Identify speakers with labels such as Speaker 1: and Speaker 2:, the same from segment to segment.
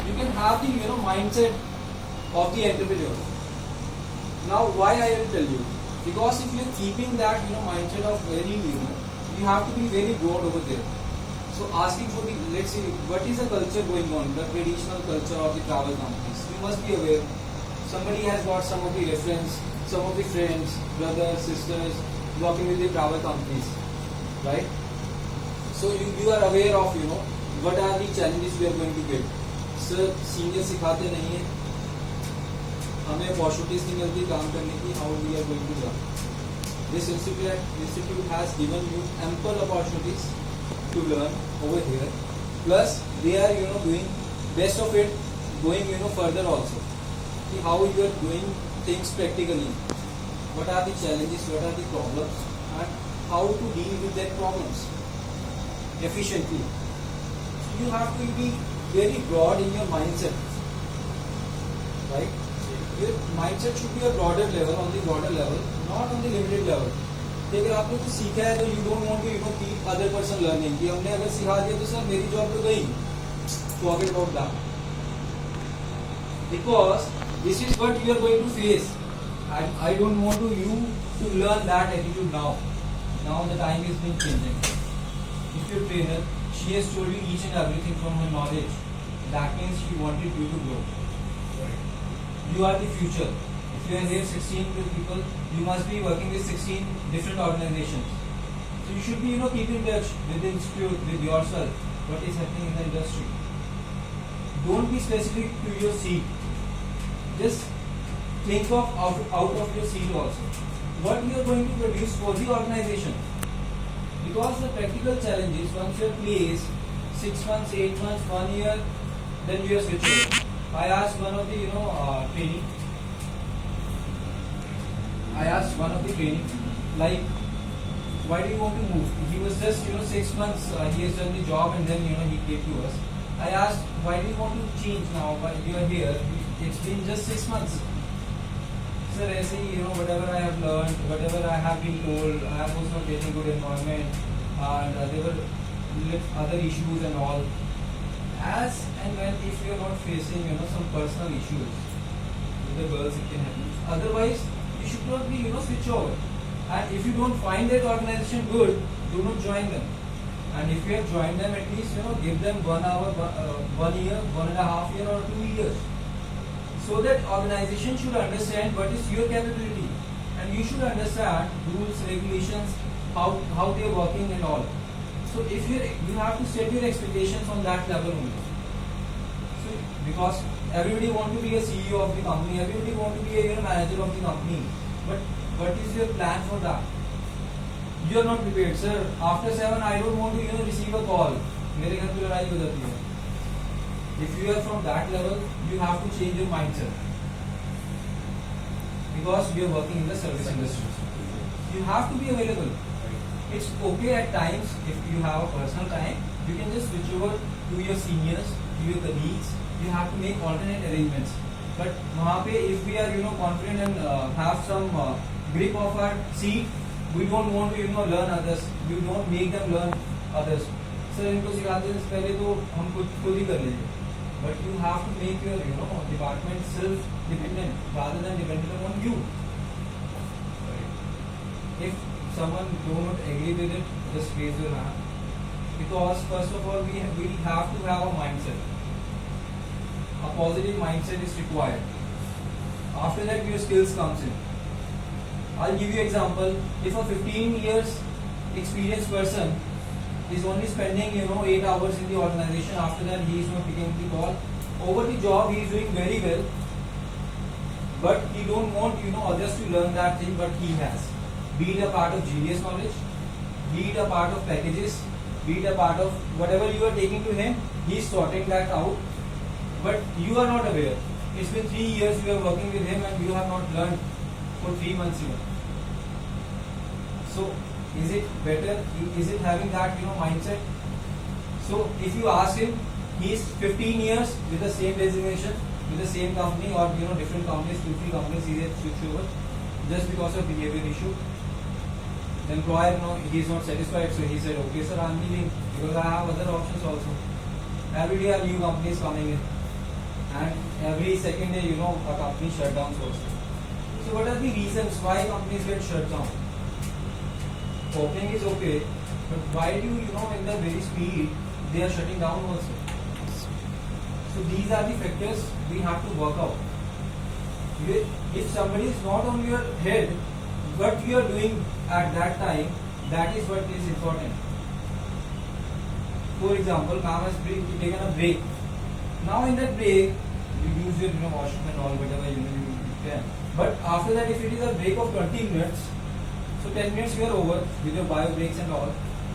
Speaker 1: You can have the mindset of the entrepreneur. Now, why I will tell you? Because if you are keeping that mindset of very you have to be very broad over there. So asking for the, let's say, what is the culture going on, the traditional culture of the travel companies. You must be aware. Somebody has got some of the reference, some of the friends, brothers, sisters working with the travel companies, right? So you are aware of what are the challenges we are going to get. Sir, senior सिखाते नहीं है, हमें opportunities नहीं मिलती काम करने की. How we are going to learn? This institute has given you ample opportunities to learn over here. Plus, they are doing best of it, going further also. See how you are doing things practically. What are the challenges? What are the problems? And how to deal with their problems efficiently. So you have to be very broad in your mindset, right? Your mindset should be a broader level, on the broader level, not on the limited level. अगर आपने कुछ सीखा है तो you don't want to keep other person learning. कि हमने अगर सिखा दिया तो सर मेरी जॉब तो गई. Forget about that. Because this is what you are going to face. I don't want you to learn that attitude now. Now the time is being changing. If your trainer, she has told you each and everything from her knowledge, that means she wanted you to grow. You are the future. If you are here 16 people, you must be working with 16 different organizations. So you should be keep in touch with the institute, with yourself, what is happening in the industry. Don't be specific to your seat. Just think of out of your seat also. What you are going to produce for the organization. Because the practical challenge is once you are placed 6 months, 8 months, 1 year, then you are switching. I asked one of the trainee. I asked one of the trainee, like, why do you want to move? He was just 6 months. He has done the job and then he came to us. I asked, why do you want to change now? Why you are here? It's been just 6 months. Sir, ऐसे ही whatever I have learned, whatever I have been told, I was not getting good environment, and there were other issues and all. As and when if you are not facing some personal issues with the girls, it can happen. Otherwise, you should not be switch over. And if you don't find that organization good, do not join them. And if you have joined them, at least give them 1 hour, 1 year, 1.5 year, or 2 years. So that organization should understand what is your capability, and you should understand rules, regulations, how they are working and all. So if you have to set your expectations on that level only. So because everybody want to be a CEO of the company, everybody want to be a manager of the company, but what is your plan for that? You are not prepared, sir. After 7, I don't want to receive a call. मेरे घर पे लड़ाई हो जाती है. If you are from that level, you have to change your mindset. Because you are working in the service industry. You have to be available. It's okay at times if you have a personal time, you can just switch over to your seniors, to your colleagues. You have to make alternate arrangements. But वहाँ पे if we are confident and have some grip of our seat, we don't want to learn others. We don't make them learn others. Sir, इनको सिखाते से पहले तो हम खुद ही कर लेंगे. But you have to make your department self-dependent rather than dependent on you. If someone don't agree with it, just raise your hand. Because first of all, we have to have a mindset. A positive mindset is required. After that, your skills comes in. I'll give you example. If a 15 years experienced person is only spending 8 hours in the organization, after that he is not picking the call. Over the job he is doing very well, but he don't want others to learn that thing, but he has. Be it a part of GDS knowledge, be it a part of packages, be it a part of whatever you are taking to him, he is sorting that out, but you are not aware. It's been 3 years you are working with him and you have not learned for 3 months even. So is it better? Is it having that mindset? So if you ask him, he is 15 years with the same designation, with the same company, or different companies, 2-3 companies, he has switched over just because of behavior issue. The employer he is not satisfied, so he said, okay sir, I am leaving because I have other options also. Every day are new companies coming in. and every second day, a company shutdowns also. So what are the reasons why companies get shut down? Opening is okay, but why do in the very speed they are shutting down also? So these are the factors we have to work out. If somebody is not on your head, what you are doing at that time, that is what is important. For example, ma'am has taken a break. Now in that break, you use your washroom and all, whatever you can. But after that, if it is a break of 20 minutes, so 10 minutes you are over with your bio breaks and all.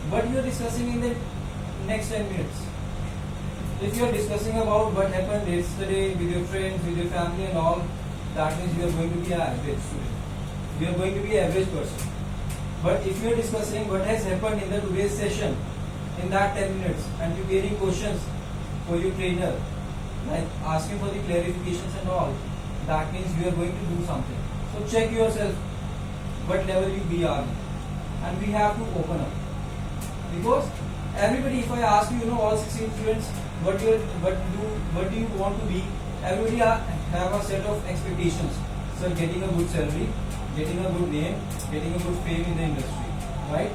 Speaker 1: What you are discussing in the next 10 minutes? If you are discussing about what happened yesterday with your friends, with your family and all, that means you are going to be an average student. You are going to be an average person. But if you are discussing what has happened in the today's session in that 10 minutes and you getting questions for your trainer, like asking for the clarifications and all, that means you are going to do something. So check yourself what level you are in. And we have to open up. Because everybody, if I ask you, all 16 students, what do you want to be? Everybody have a set of expectations. So getting a good salary, getting a good name, getting a good fame in the industry, right?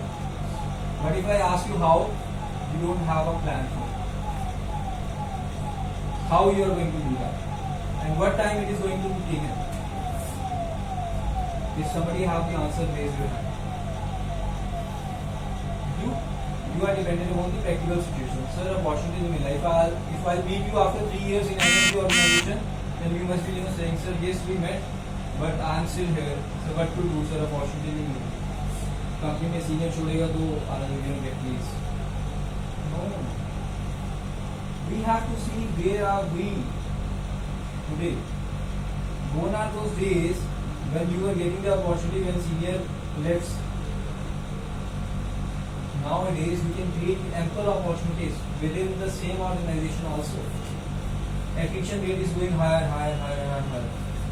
Speaker 1: But if I ask you how, you don't have a plan for it. How you are going to do that, and what time it is going to be taken. If somebody have the answer, raise your hand. You are dependent on the practical situation. Sir, opportunity in life. If I meet you after 3 years in any organization, then you must be saying, sir, yes, we met, but I am still here. So what to do, sir? Opportunity नहीं मिली. Company में senior छोड़ेगा तो another get please. No. We have to see where are we today. Gone are those days when you were getting the opportunity when senior left. Nowadays, we can create ample opportunities within the same organization also. Attrition rate is going higher.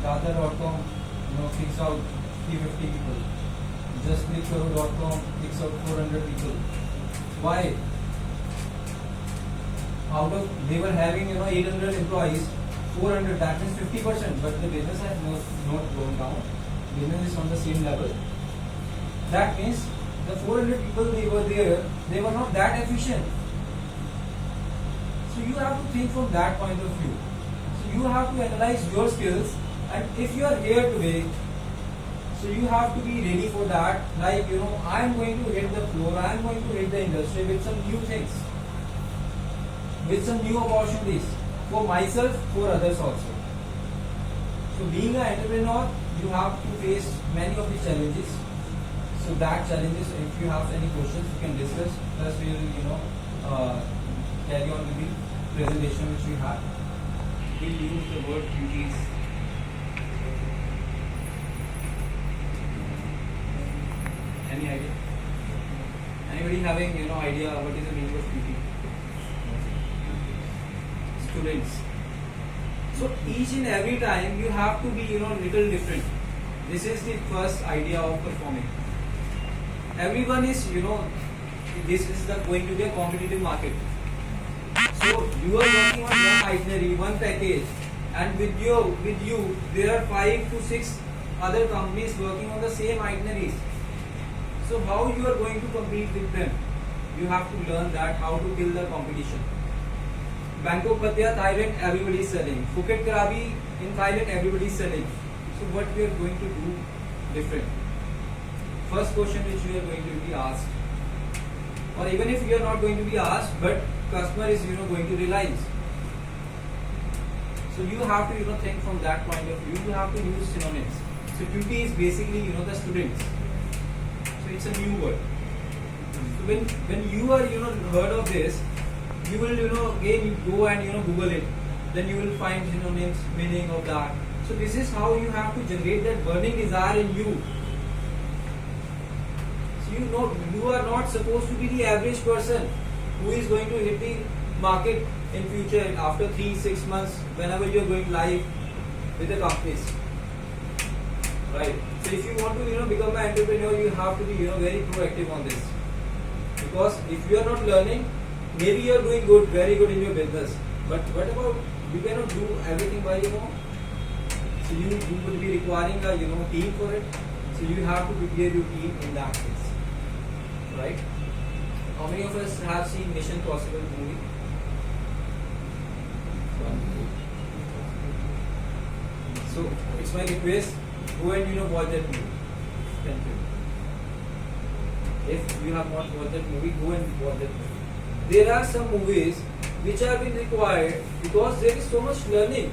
Speaker 1: Data.com, kicks out 350 people. JustClickServer.com kicks out 400 people. Why? Out of they were having 800 employees, 400, that means 50%. But the business has not gone down. Business is on the same level. That means the 400 people they were there, they were not that efficient. So you have to think from that point of view. So you have to analyze your skills, and if you are here today, so you have to be ready for that. Like I am going to hit the floor, I am going to hit the industry with some new things, with some new opportunities for myself, for others also. So being an entrepreneur, you have to face many of the challenges. So that challenges, if you have any questions, you can discuss. Plus we will, carry on with the presentation which we have. We'll use the word duties. Any idea? Anybody having, idea what is the meaning of duty? Students. So each and every time you have to be, little different. This is the first idea of performing. Everyone is, this is going to be a competitive market. So you are working on one itinerary, one package, and with you, there are 5 to 6 other companies working on the same itineraries. So how you are going to compete with them? You have to learn that how to kill the competition. Bangkok Pattaya, Thailand, everybody is selling. Phuket Krabi in Thailand, everybody is selling. So what we are going to do different? First question which you are going to be asked, or even if you are not going to be asked, but customer is going to realize. So you have to think from that point of view. You have to use synonyms. So duty is basically the students. So it's a new word. So when you are heard of this, you will again go and Google it. Then you will find synonyms, meaning of that. So this is how you have to generate that burning desire in you. You are not supposed to be the average person who is going to hit the market in future after 3-6 months whenever you are going live with the companies, right? So if you want to become an entrepreneur, you have to be very proactive on this, because if you are not learning, maybe you are doing good, very good in your business, but what about You cannot do everything by your own. So you would be requiring a team for it. So you have to prepare your team in that case, right? How many of us have seen Mission Possible movie? So it's my request, go and watch that movie. Thank you. If you have not watched that movie, go and watch that movie. There are some movies which have been required because there is so much learning.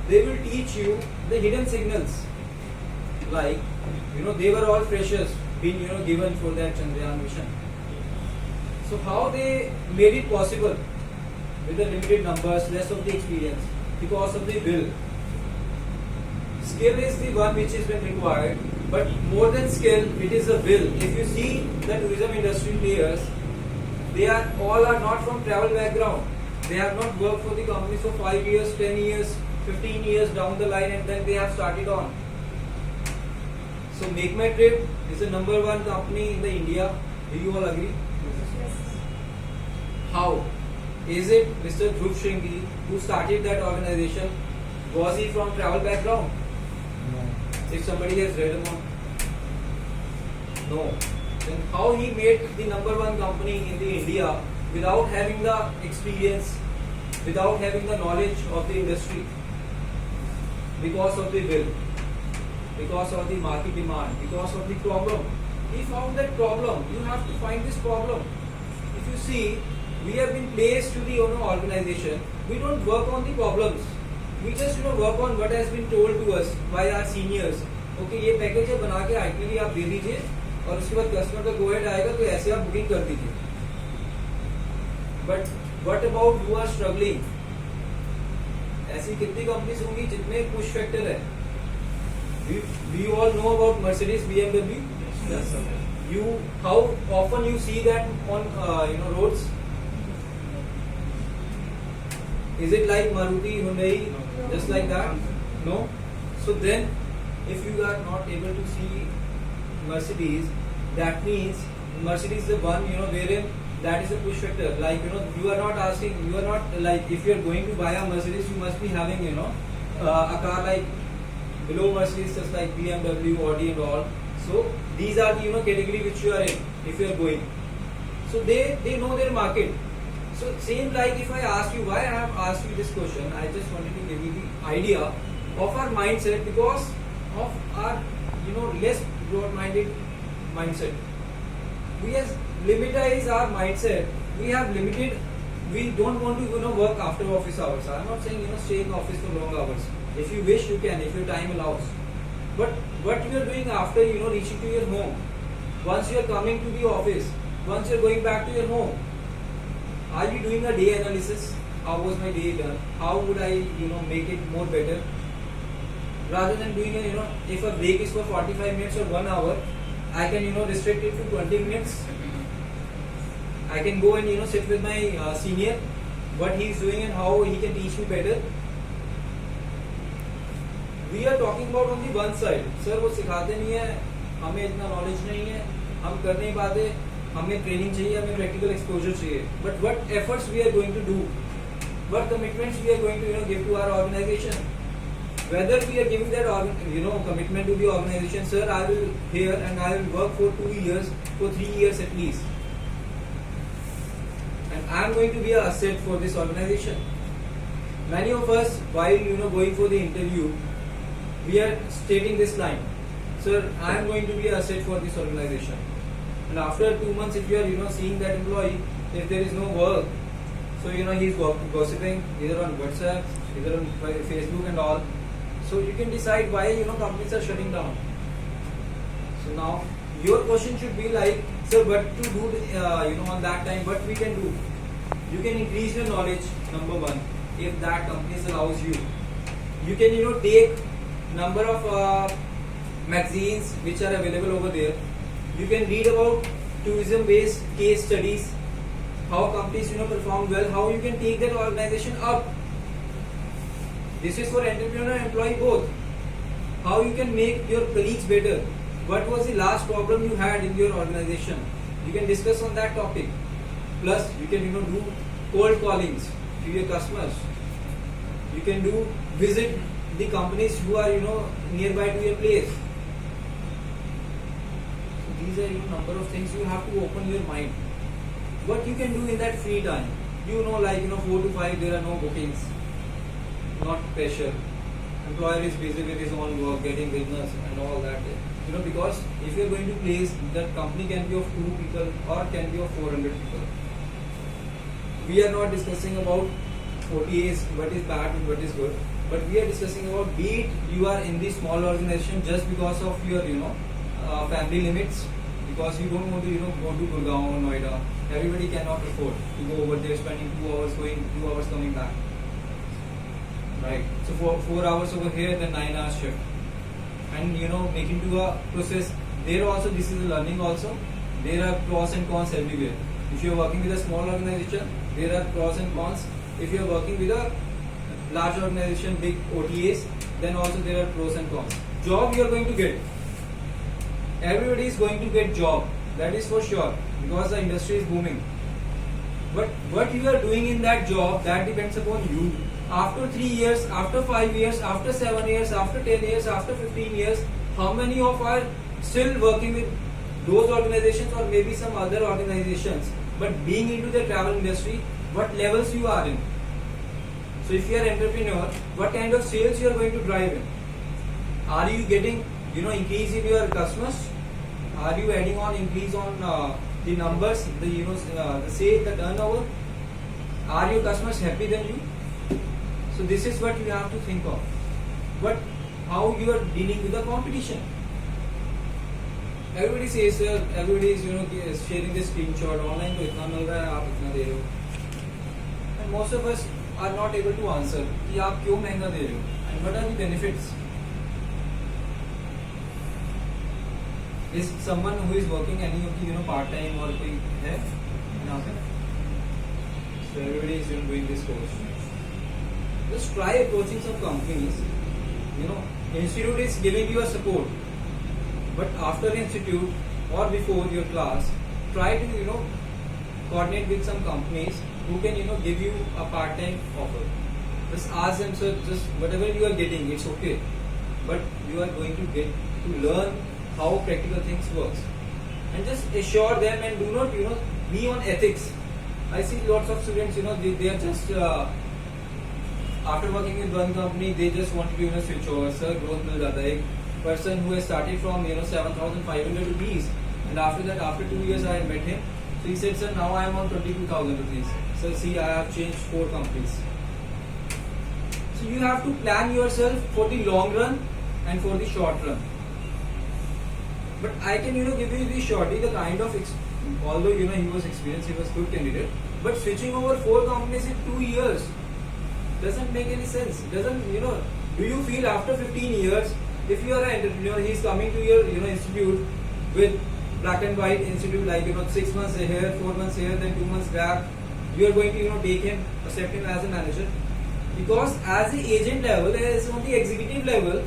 Speaker 1: They will teach you the hidden signals. Like, they were all freshers being given for that Chandrayaan mission. So how they made it possible with the limited numbers, less of the experience, because of the will. Skill is the one which has been required, but more than skill, it is the will. If you see the tourism industry players, they are not from travel background. They have not worked for the companies for 5 years, 10 years, 15 years down the line, and then they have started on. So Make My Trip is the number one company in the India. Do you all agree?
Speaker 2: Yes.
Speaker 1: How? Is it Mr. Dhruv Shringi who started that organization? Was he from travel background?
Speaker 3: No.
Speaker 1: If somebody has read about, no. Then how he made the number one company in the India without having the experience, without having the knowledge of the industry? Because of the will, because of the market demand, because of the problem. He found that problem. You have to find this problem. If you see, we have been placed to the organization. We don't work on the problems. We just work on what has been told to us by our seniors. Okay, ये package है, बना के itinerary आप दे दीजिए और उसके बाद customer का गो हेड आएगा तो ऐसे आप बुकिंग कर दीजिए. But what about you are struggling? ऐसी कितनी कंपनीज होंगी जितने पुश फैक्टर है? We all know about Mercedes, BMW.
Speaker 3: Yes, sir.
Speaker 1: How often you see that on roads? Is it like Maruti, Hyundai, just like that? No. So then, if you are not able to see Mercedes, that means Mercedes is the one wherein that is a push factor. Like you are not asking, you are not like if you are going to buy a Mercedes, you must be having a car like below Mercedes, just like BMW, Audi, and all. So these are the category which you are in if you are going. So they know their market. So same like if I ask you why I have asked you this question, I just wanted to give you the idea of our mindset because of our less broad-minded mindset. We have limited our mindset. We have limited. We don't want to work after office hours. I am not saying stay in office for long hours. If you wish, you can if your time allows. But what you are doing after reaching to your home, once you are coming to the office, once you are going back to your home, are you doing a day analysis? How was my day done? How would I make it more better? Rather than doing if a break is for 45 minutes or 1 hour, I can restrict it to 20 minutes. I can go and sit with my senior, what he is doing and how he can teach me better. We are talking about on the one side. Sir, वो सिखाते नहीं है, हमें इतना knowledge नहीं है, हम कर नहीं पाते, हमें ट्रेनिंग चाहिए, हमें प्रैक्टिकल एक्सपोजर चाहिए. But what efforts we are going to do? What commitments we are going to give to our organization? Whether we are giving that commitment to the organization, sir, I will here and I will work for 2 years, for 3 years at least, and I am going to be an asset for this organization. Many of us, while going for the interview, we are stating this line, sir, I am going to be an asset for this organization. And after 2 months, if you are seeing that employee, if there is no work, so he is gossiping either on WhatsApp, either on Facebook and all. So you can decide why companies are shutting down. So now your question should be like, sir, what to do on that time? What we can do? You can increase your knowledge. Number one, if that company allows you, you can take number of magazines which are available over there. You can read about tourism-based case studies, how companies perform well, how you can take that organization up. This is for entrepreneur and employee both. How you can make your colleagues better. What was the last problem you had in your organization? You can discuss on that topic. Plus, you can do cold callings to your customers. You can do visit the companies who are nearby to your place. So these are number of things you have to open your mind. What you can do in that free time, like 4 to 5 there are no bookings, not pressure. Employer is busy with his own work, getting business and all that. Because if you are going to place, that company can be of 2 people or can be of 400 people. We are not discussing about OTAs, what is bad and what is good, but we are discussing about, be it you are in the small organization just because of your family limits, because you don't want to go to Gurgaon or Noida. Everybody cannot afford to go over there, spending 2 hours going, 2 hours coming back. Right. So for 4 hours over here, then 9 hours shift, and making to a process. There also, this is a learning also. There are pros and cons everywhere. If you are working with a small organization, there are pros and cons. If you are working with a large organization, big OTAs, then also there are pros and cons. Job you are going to get. Everybody is going to get job. That is for sure, because the industry is booming. But what you are doing in that job, that depends upon you. After 3 years, after 5 years, after 7 years, after 10 years, after 15 years, how many of are still working with those organizations or maybe some other organizations, but being into the travel industry, what levels you are in? So if you are an entrepreneur, what kind of sales you are going to drive in? Are you getting increase in your customers? Are you adding on increase on the numbers, the sale, the turnover? Are your customers happy than you? So this is what you have to think of. But how you are dealing with the competition? Everybody says, everybody is sharing this screenshot online. तो इतना मिल रहा है, आप इतना दे रहे हो. And most of us are not able to answer कि आप क्यों महंगा दे रहे हो and what are the benefits. Is someone who is working any of the part time or कोई है यहाँ पे? So everybody is doing this course. Just try approaching some companies. Institute is giving you a support, but after institute or before your class, try to coordinate with some companies who can give you a part time offer. Just ask them, sir, just whatever you are getting, it's okay, but you are going to get to learn how practical things works, and just assure them and do not be on ethics. I see lots of students they are just after working in one company they just want to switch over. Sir, growth mil jata hai. Person who has started from 7,500 rupees, and after that, after 2 years I met him, so he said, sir, now I am on 22,000 rupees. So see, I have changed 4 companies. So you have to plan yourself for the long run and for the short run. But I can give you the shorty, the kind of although he was experienced, he was good candidate, but switching over 4 companies in 2 years doesn't make any sense. Doesn't do you feel after 15 years, if you are an entrepreneur, he is coming to your institute with black and white institute, like 6 months here, 4 months here, then 2 months back, you are going to take him, accept him as a manager, because as the agent level, as on the executive level,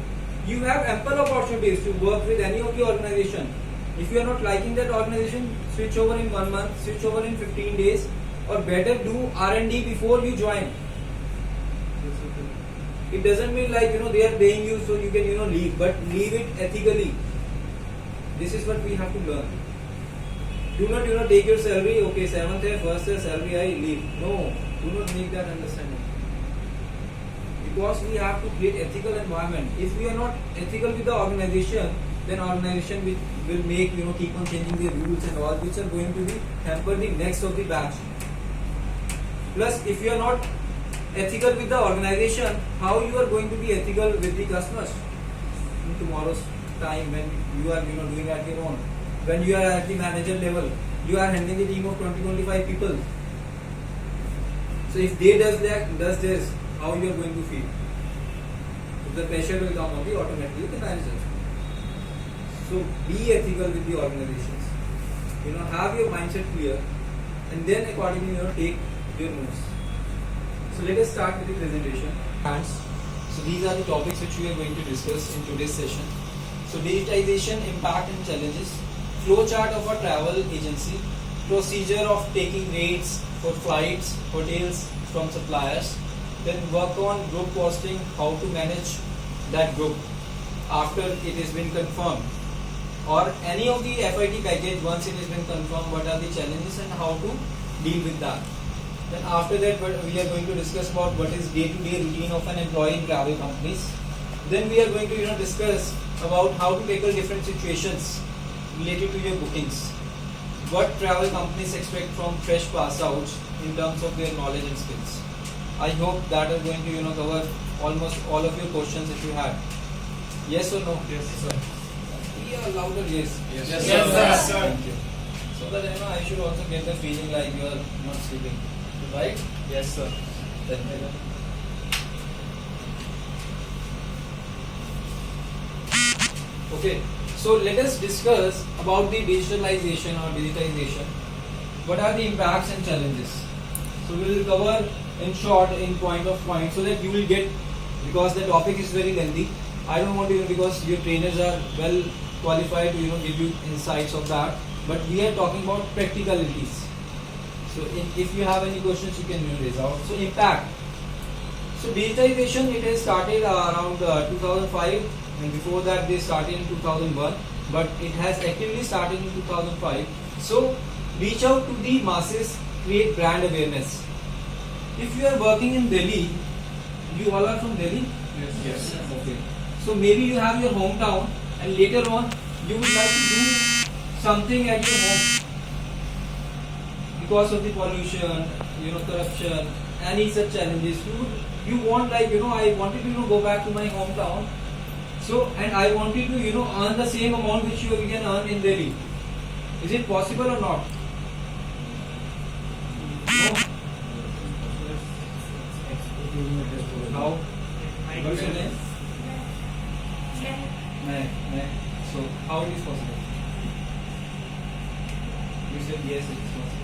Speaker 1: you have ample opportunities to work with any of the organization. If you are not liking that organization, switch over in 1 month, switch over in 15 days, or better do R&D before you join. It doesn't mean like they are paying you so you can leave, but leave it ethically. This is what we have to learn. Do not take your salary, okay, 7th hai, 1st hai, salary I leave. No, do not make that understanding. Because we have to create ethical environment. If we are not ethical with the organization, then organization will make keep on changing the rules and all, which are going to be hamper the next of the batch. Plus, if you are not ethical with the organization, how you are going to be ethical with the customers in tomorrow's time when you are doing at your own? When you are at the manager level, you are handling a team of 20-25 people. So if they does this, how you are going to feel? The pressure will come on the automatically the managers. So be ethical with the organizations. Have your mindset clear, and then accordingly take your moves. So let us start with the presentation. So these are the topics which we are going to discuss in today's session. So digitization, impact and challenges, flowchart of a travel agency, procedure of taking rates for flights, hotels from suppliers, Then work on group costing, how to manage that group after it has been confirmed. Or any of the FIT package once it has been confirmed, what are the challenges and how to deal with that. Then after that we are going to discuss about what is day-to-day routine of an employee in travel companies. Then we are going to discuss about how to tackle different situations related to your bookings. What travel companies expect from fresh pass outs in terms of their knowledge and skills. I hope that is going to cover almost all of your questions if you had. Yes or no?
Speaker 2: Yes, sir.
Speaker 1: Yeah, louder yes.
Speaker 2: Yes,
Speaker 3: Yes,
Speaker 2: yes,
Speaker 3: sir.
Speaker 1: Thank you. So that I should also get the feeling like you are not sleeping. Right?
Speaker 2: Yes, sir.
Speaker 1: Thank you. Okay, so let us discuss about the digitalization or digitization. What are the impacts and challenges? So we will cover in short, in point of point, so that you will get, because the topic is very lengthy. I don't want to, because your trainers are well qualified to give you insights of that. But we are talking about practicalities. So if you have any questions, you can raise out. So impact. So digitization, it has started around 2005, and before that they started in 2001, but it has actively started in 2005. So reach out to the masses, create brand awareness. If you are working in Delhi, you all are from Delhi?
Speaker 2: Yes, yes.
Speaker 1: Okay. So maybe you have your hometown, and later on you would like to do something at your home because of the pollution, corruption, any such challenges. You want I wanted to go back to my hometown. So and I wanted to earn the same amount which you can earn in Delhi. Is it possible or not? No. How? What's your name? No. So how it is possible? You said yes, it is possible.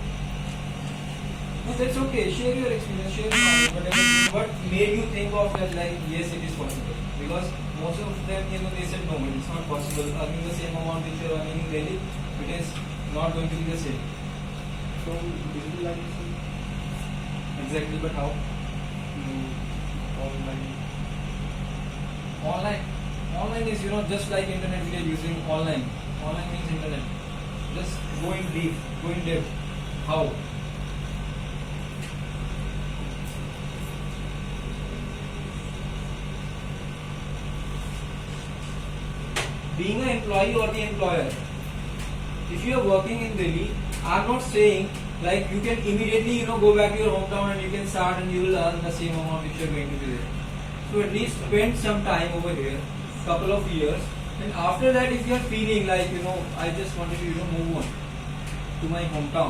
Speaker 1: No, that's okay. Share your experience, share your knowledge, whatever. What made you think of that? Like yes, it is possible. Because most of them, they said no, it's not possible. Earning the same amount which you are earning in Delhi, it is not going to be the same.
Speaker 2: So, digitalization,
Speaker 1: Exactly, but how?
Speaker 2: online.
Speaker 1: Online is just like internet. We are using online. Online means internet. Just going deep, going depth. How? Being an employee or the employer. If you are working in Delhi, I am not saying like you can immediately go back to your hometown and you can start and you will earn the same amount which you are going to be there. So at least spend some time over here, couple of years, and after that if you are feeling like I just wanted to move on to my hometown.